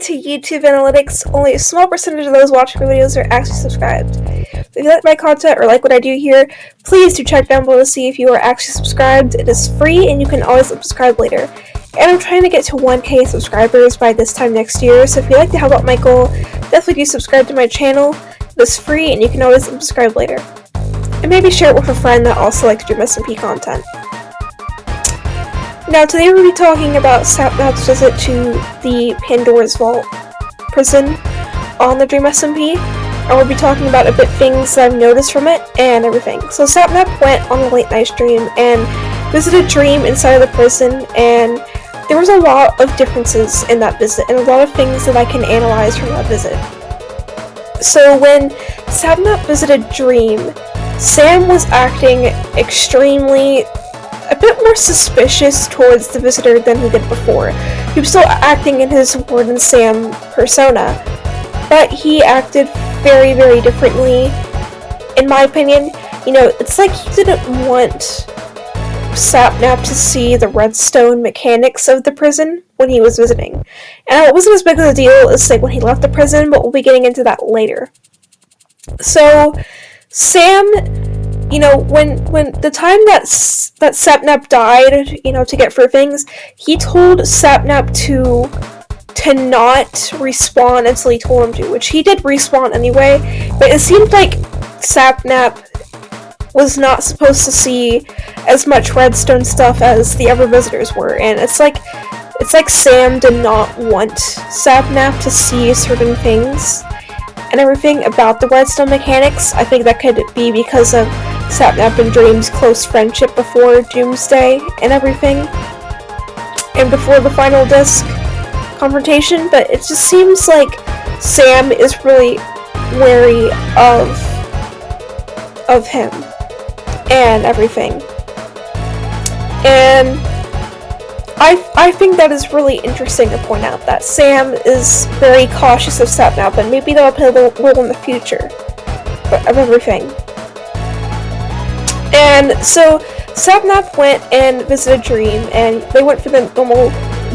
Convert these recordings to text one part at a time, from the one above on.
to YouTube Analytics, only a small percentage of those watching my videos are actually subscribed. If you like my content or like what I do here, please do check down below to see if you are actually subscribed. It is free and you can always subscribe later. And I'm trying to get to 1K subscribers by this time next year, so if you'd like to help out my goal, definitely do subscribe to my channel. It is free and you can always subscribe later. And maybe share it with a friend that also likes Dream SMP content. Now today we'll be talking about Sapnap's visit to the Pandora's Vault prison on the Dream SMP, and we'll be talking about a bit things that I've noticed from it and everything. So Sapnap went on a late night stream and visited Dream inside of the prison, and there was a lot of differences in that visit and a lot of things that I can analyze from that visit. So when Sapnap visited Dream, Sam was acting extremely a bit more suspicious towards the visitor than he did before. He was still acting in his Warden Sam persona, but he acted very, very differently, in my opinion. You know, it's like he didn't want Sapnap to see the redstone mechanics of the prison when he was visiting. And it wasn't as big of a deal as like when he left the prison, but we'll be getting into that later. So, Sam, you know, when the time that Sapnap died, you know, to get for things, he told Sapnap to not respawn until he told him to, which he did respawn anyway, but it seemed like Sapnap was not supposed to see as much redstone stuff as the other visitors were, and it's like Sam did not want Sapnap to see certain things and everything about the redstone mechanics. I think that could be because of Sapnap and Dream's close friendship before Doomsday and everything, and before the final disc confrontation, but it just seems like Sam is really wary of him and everything. And I think that is really interesting to point out, that Sam is very cautious of Sapnap, and maybe that'll play a little role in the future of everything. And so Sapnap went and visited Dream, and they went for the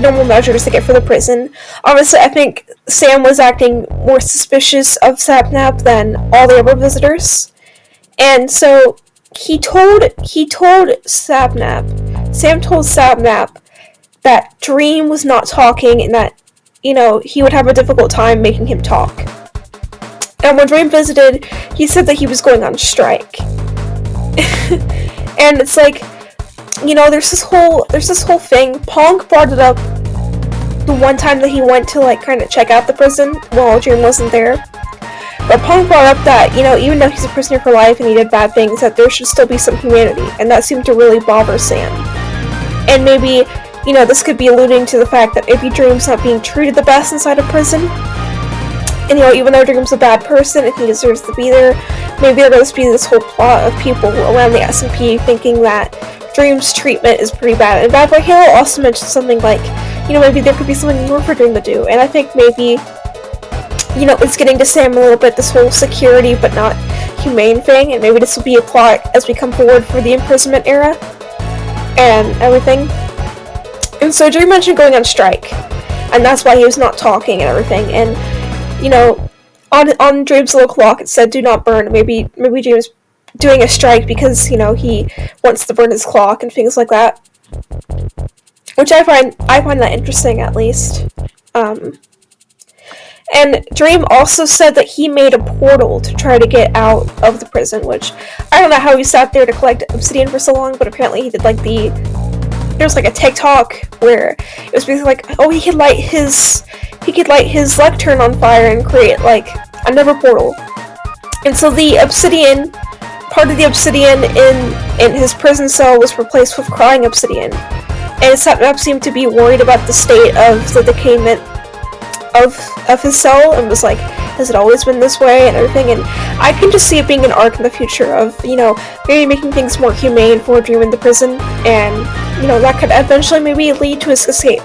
normal measures to get for the prison. Honestly, I think Sam was acting more suspicious of Sapnap than all the other visitors. And so Sam told Sapnap that Dream was not talking and that, you know, he would have a difficult time making him talk. And when Dream visited, he said that he was going on strike. And it's like, you know, there's this whole thing. Pong brought it up the one time that he went to like kind of check out the prison while Dream wasn't there. But Pong brought up that, you know, even though he's a prisoner for life and he did bad things, that there should still be some humanity, and that seemed to really bother Sam. And maybe, you know, this could be alluding to the fact that maybe Dream's not being treated the best inside a prison. And, you know, even though Dream's a bad person and he deserves to be there, maybe there's going to be this whole plot of people around the SMP thinking that Dream's treatment is pretty bad. And Badboyhalo also mentioned something like, you know, maybe there could be something more for Dream to do. And I think maybe, you know, it's getting to Sam a little bit, this whole security but not humane thing. And maybe this will be a plot as we come forward for the imprisonment era and everything. And so Dream mentioned going on strike, and that's why he was not talking and everything. And, you know, on Dream's little clock it said "do not burn." Maybe Dream's doing a strike because, you know, he wants to burn his clock and things like that, which I find that interesting, at least. And Dream also said that he made a portal to try to get out of the prison, which I don't know how he sat there to collect obsidian for so long, but apparently he did like there's like a TikTok where it was basically like, oh, he could light his lectern on fire and create like another portal. And so the obsidian, part of the obsidian in his prison cell was replaced with crying obsidian. And Sapnap seemed to be worried about the state of the decayment of his cell, and was like, has it always been this way and everything? And I can just see it being an arc in the future of, you know, maybe making things more humane for Dream in the prison, and, you know, that could eventually maybe lead to his escape.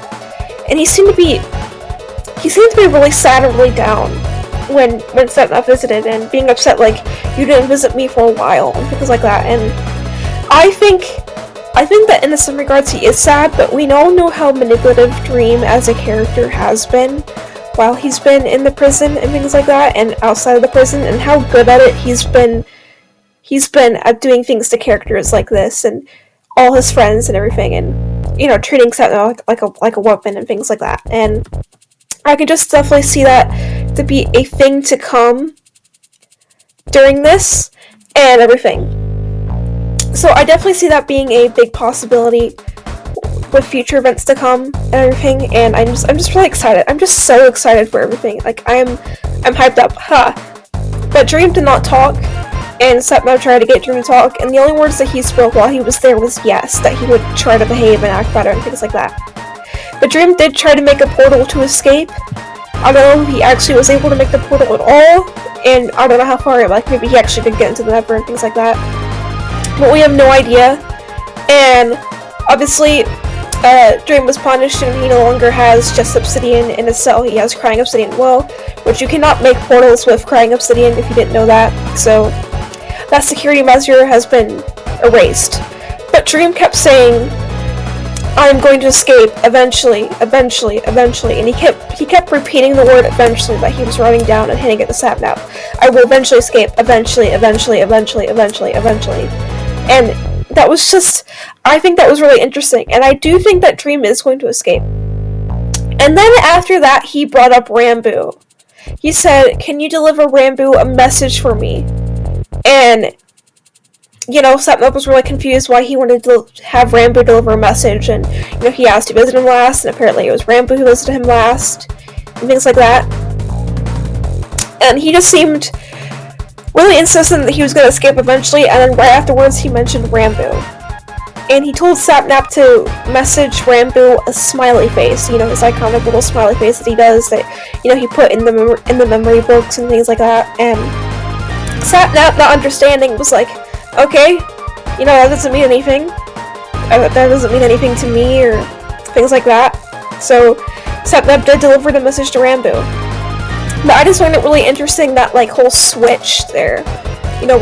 And he seemed to be really sad and really down when Sapnap visited, and being upset like, you didn't visit me for a while and things like that. And I think that in some regards he is sad, but we all know how manipulative Dream as a character has been while he's been in the prison and things like that, and outside of the prison, and how good at it he's been at doing things to characters like this, and all his friends and everything, and, you know, treating Sapnap like a weapon and things like that. And I can just definitely see that to be a thing to come during this and everything. So I definitely see that being a big possibility with future events to come and everything, and I'm just really excited. I'm just so excited for everything. Like, I'm hyped up. But Dream did not talk, and Sapnap tried to get Dream to talk, and the only words that he spoke while he was there was yes, that he would try to behave and act better and things like that. But Dream did try to make a portal to escape. I don't know if he actually was able to make the portal at all, and I don't know how far, like, maybe he actually did get into the Nether and things like that. But we have no idea, and obviously, Dream was punished, and he no longer has just obsidian in his cell. He has crying obsidian well, which you cannot make portals with crying obsidian if you didn't know that, so that security measure has been erased. But Dream kept saying, I'm going to escape eventually, eventually, eventually, and he kept repeating the word eventually that he was writing down and hitting it to Sapnap. I will eventually escape, eventually, eventually, eventually, eventually, eventually. And that was just, I think that was really interesting, and I do think that Dream is going to escape. And then after that, he brought up Ranboo. He said, can you deliver Ranboo a message for me? And, you know, Sapnap was really confused why he wanted to have Ranboo deliver a message, and, you know, he asked who visited him last, and apparently it was Ranboo who visited him last, and things like that. And he just seemed really insistent that he was going to escape eventually, and then right afterwards he mentioned Ranboo. And he told Sapnap to message Ranboo a smiley face, you know, his iconic little smiley face that he does, that, you know, he put in the memory books and things like that. And Sapnap, not understanding, was like, okay, you know, that doesn't mean anything. That doesn't mean anything to me, or things like that. So Sapnap did deliver the message to Ranboo. But I just find it really interesting, that, like, whole switch there. You know,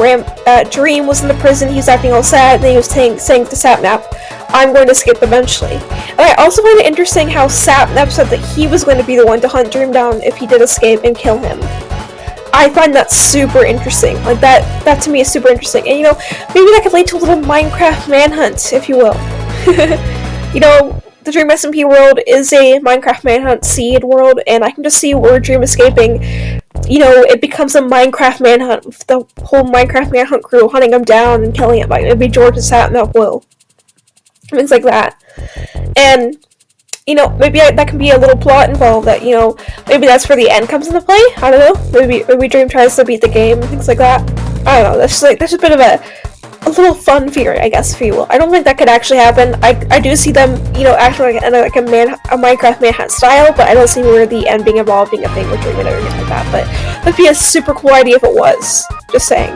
Dream was in the prison, he's acting all sad, and then he was saying to Sapnap, I'm going to escape eventually. And I also find it interesting how Sapnap said that he was going to be the one to hunt Dream down if he did escape and kill him. I find that super interesting. Like, that to me is super interesting. And, you know, maybe that could lead to a little Minecraft Manhunt, if you will. You know, the Dream SMP world is a Minecraft Manhunt seed world, and I can just see where Dream escaping, you know, it becomes a Minecraft Manhunt with the whole Minecraft Manhunt crew hunting him down and killing him. Like, maybe George and Sapnap will. Things like that. And, you know, maybe that can be a little plot involved that, you know, maybe that's where the end comes into play. I don't know. Maybe Dream tries to beat the game and things like that. I don't know. That's just a bit of a little fun theory, I guess, if you will. I don't think that could actually happen. I do see them, you know, acting like a Minecraft Manhunt style, but I don't see where the end being involved being a thing with Dream and everything like that. But that'd be a super cool idea if it was. Just saying.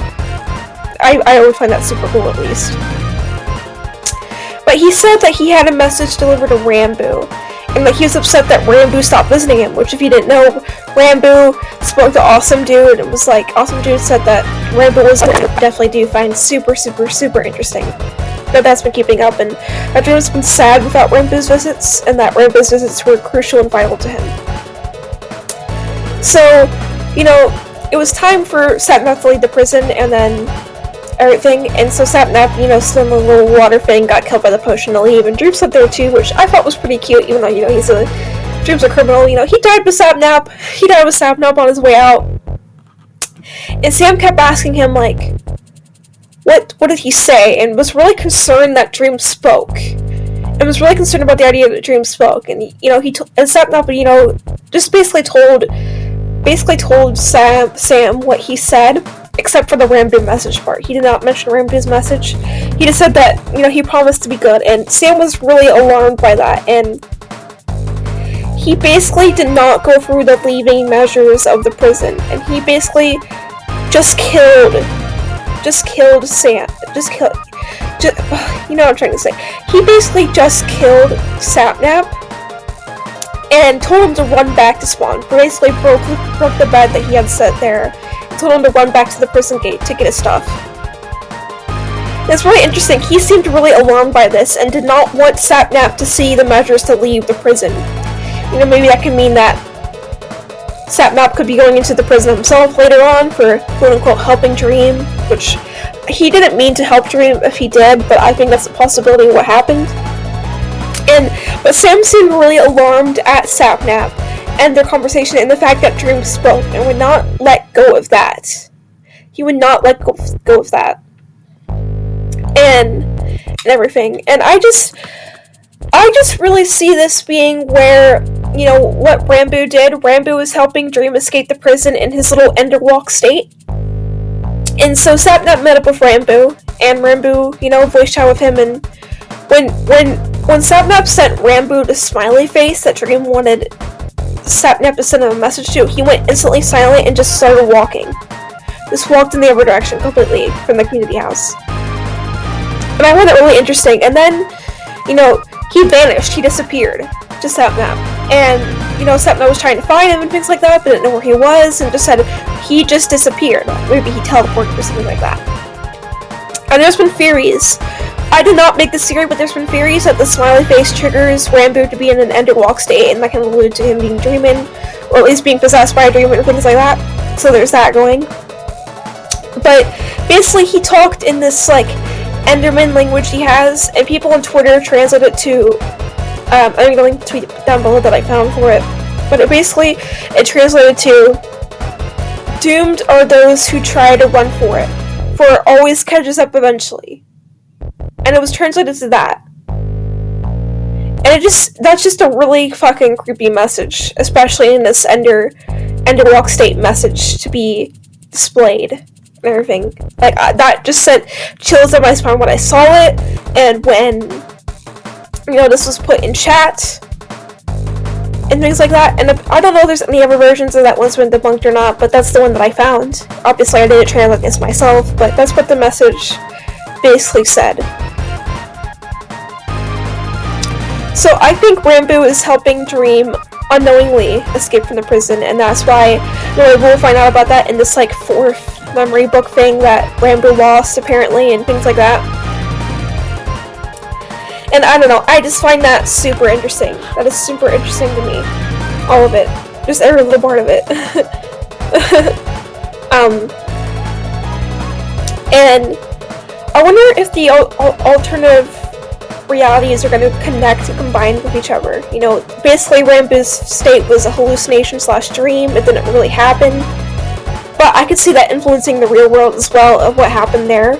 I would find that super cool, at least. But he said that he had a message delivered to Ranboo, and that he was upset that Ranboo stopped visiting him, which, if you didn't know, Ranboo spoke to awesamdude, and was like, awesamdude said that Ranboo was definitely do find super, super, super interesting. But that's been keeping up, and that Dream has been sad without Ranboo's visits, and that Ranboo's visits were crucial and vital to him. So, you know, it was time for Sapnap to leave the prison, and then everything, and so Sapnap, you know, still in the little water thing, got killed by the potion to leave, and Dream's up there too, which I thought was pretty cute, even though, you know, Dream's a criminal, you know, he died with Sapnap on his way out. And Sam kept asking him, like, what did he say, and was really concerned that Dream spoke, and was really concerned about the idea that Dream spoke, and, you know, and Sapnap, you know, just basically told Sam what he said, except for the Ranboo message part. He did not mention Ranboo's message. He just said that, you know, he promised to be good, and Sam was really alarmed by that, and he basically did not go through the leaving measures of the prison, and he basically just killed Sam. You know what I'm trying to say. He basically just killed Sapnap and told him to run back to spawn. Basically broke the bed that he had set there and told him to run back to the prison gate to get his stuff. And it's really interesting. He seemed really alarmed by this and did not want Sapnap to see the measures to leave the prison. You know, maybe that could mean that Sapnap could be going into the prison himself later on for quote-unquote helping Dream, which he didn't mean to help Dream if he did, but I think that's a possibility of what happened. But Sam seemed really alarmed at Sapnap and their conversation and the fact that Dream spoke and would not let go of that. He would not let go of that. And everything. And I just really see this being where, you know, what Ranboo did. Ranboo was helping Dream escape the prison in his little Enderwalk state. And so Sapnap met up with Ranboo, and Ranboo, you know, voice chat with him, and when Sapnap sent Ranboo the smiley face that Dream wanted Sapnap to send him a message to, he went instantly silent and just started walking. Just walked in the other direction completely from the community house. And I found that really interesting. And then, you know, he vanished. He disappeared to Sapnap. And, you know, Sapnap was trying to find him and things like that, but didn't know where he was, and just said he just disappeared. Maybe he teleported or something like that. And there's been theories. I did not make this theory, but there's been theories that the smiley face triggers Ranboo to be in an Enderwalk state, and that can allude to him being dreaming, or at least being possessed by a demon or things like that. So there's that going. But basically, he talked in this, like, Enderman language he has, and people on Twitter translate it to, I'm going to link the tweet down below that I found for it, but it translated to, doomed are those who try to run for it, for it always catches up eventually. And it was translated to that. And that's just a really fucking creepy message, especially in this Enderwalk state message to be displayed. And everything. Like, that just sent chills down my spine when I saw it, and when, you know, this was put in chat, and things like that. And I don't know if there's any other versions of that one's been debunked or not, but that's the one that I found. Obviously, I didn't translate this myself, but that's what the message basically said. So I think Ranboo is helping Dream unknowingly escape from the prison, and that's why, you know, we'll find out about that in this, like, 4th memory book thing that Ranboo lost, apparently, and things like that. And I don't know, I just find that super interesting. That is super interesting to me. All of it. Just every little part of it. And I wonder if the alternative realities are going to connect and combine with each other. You know, basically Ranboo's state was a hallucination/dream. It didn't really happen. But I could see that influencing the real world as well of what happened there.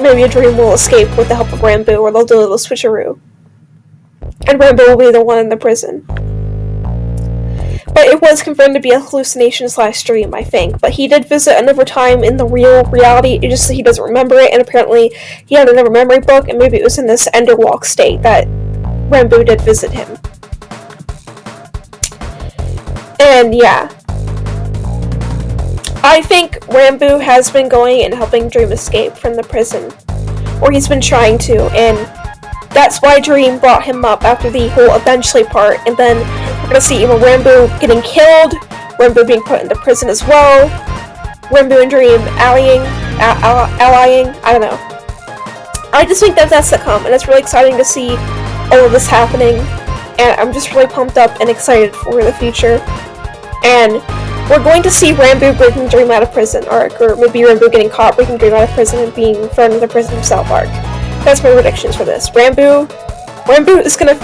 Maybe a dream will escape with the help of Ranboo, or they'll do a little switcheroo. And Ranboo will be the one in the prison. But it was confirmed to be a hallucination/dream, I think. But he did visit another time in the real reality, it's just that he doesn't remember it, and apparently he had another memory book, and maybe it was in this Enderwalk state that Ranboo did visit him. And yeah. I think Ranboo has been going and helping Dream escape from the prison, or he's been trying to, and that's why Dream brought him up after the whole eventually part, and then we're gonna see either Ranboo getting killed, Ranboo being put into prison as well, Ranboo and Dream allying, I don't know. I just think that that's to come, and it's really exciting to see all of this happening, and I'm just really pumped up and excited for the future. And we're going to see Ranboo breaking Dream out of prison arc, or maybe Ranboo getting caught breaking Dream out of prison and being thrown into the prison himself arc. That's my predictions for this. Ranboo is gonna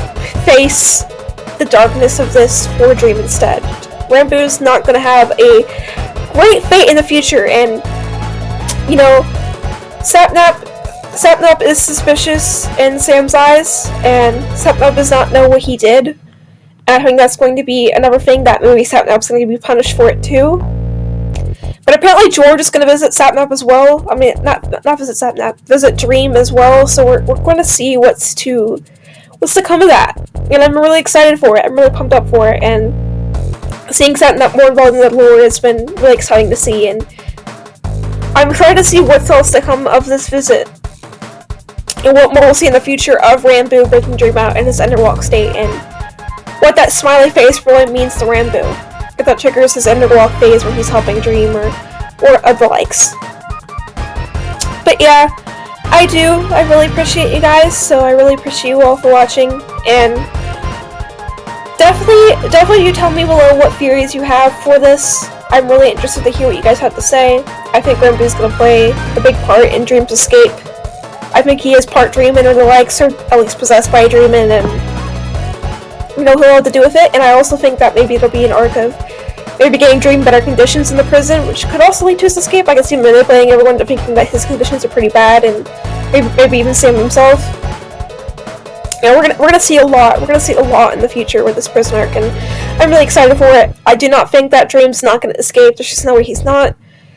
face the darkness of this for Dream instead. Ranboo's not gonna have a great fate in the future, and, you know, Sapnap is suspicious in Sam's eyes, and Sapnap does not know what he did. And I think that's going to be another thing that maybe Sapnap's going to be punished for it too. But apparently George is going to visit Sapnap as well. I mean, not visit Sapnap, visit Dream as well. So we're going to see what's to come of that. And I'm really excited for it. I'm really pumped up for it. And seeing Sapnap more involved in the lore has been really exciting to see. And I'm excited to see what's else to come of this visit. And what more we'll see in the future of Ranboo breaking Dream out in his Enderwalk state, and what that smiley face really means to Ranboo. If that triggers his Enderwalk phase where he's helping Dream or other likes. But yeah, I really appreciate you guys, so I really appreciate you all for watching, and definitely you tell me below what theories you have for this. I'm really interested to hear what you guys have to say. I think Ranboo's gonna play a big part in Dream's escape. I think he is part Dreamin' or the likes, or at least possessed by a Dreamin', and you know, he'll have to do with it. And I also think that maybe it'll be an arc of maybe getting Dream better conditions in the prison, which could also lead to his escape. I can see him manipulating everyone to thinking that his conditions are pretty bad, and maybe even Sam himself. You know, we're gonna see a lot. We're gonna see a lot in the future with this prison arc, and I'm really excited for it. I do not think that Dream's not gonna escape. There's just no way he's not.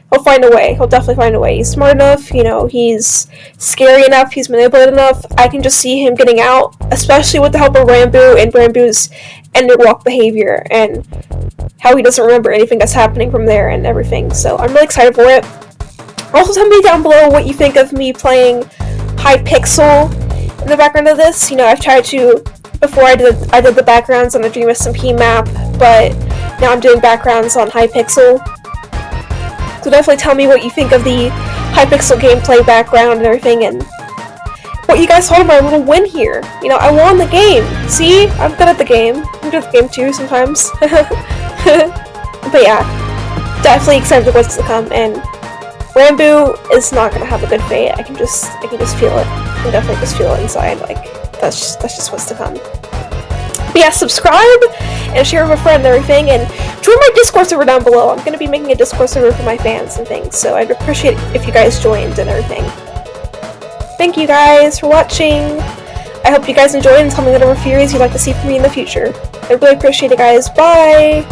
He'll find a way. He'll definitely find a way. He's smart enough, you know, he's scary enough, he's manipulative enough. I can just see him getting out, especially with the help of Ranboo and Ranboo's Enderwalk behavior and how he doesn't remember anything that's happening from there and everything. So I'm really excited for it. Also tell me down below what you think of me playing Hypixel in the background of this. You know, I've tried to, before I did the backgrounds on the Dream SMP map, but now I'm doing backgrounds on Hypixel. So definitely tell me what you think of the Hypixel gameplay background and everything, and what you guys thought of my little win here. You know, I won the game. See? I'm good at the game. I'm good at the game too sometimes. But yeah, definitely excited for what's to come, and Ranboo is not gonna have a good fate. I can just feel it. I can definitely just feel it inside. Like that's just what's to come. But yeah, subscribe and share with a friend and everything, and join my Discord server down below. I'm going to be making a Discord server for my fans and things, so I'd appreciate it if you guys joined and everything. Thank you guys for watching. I hope you guys enjoyed, and tell me whatever theories you'd like to see from me in the future. I really appreciate it, guys. Bye!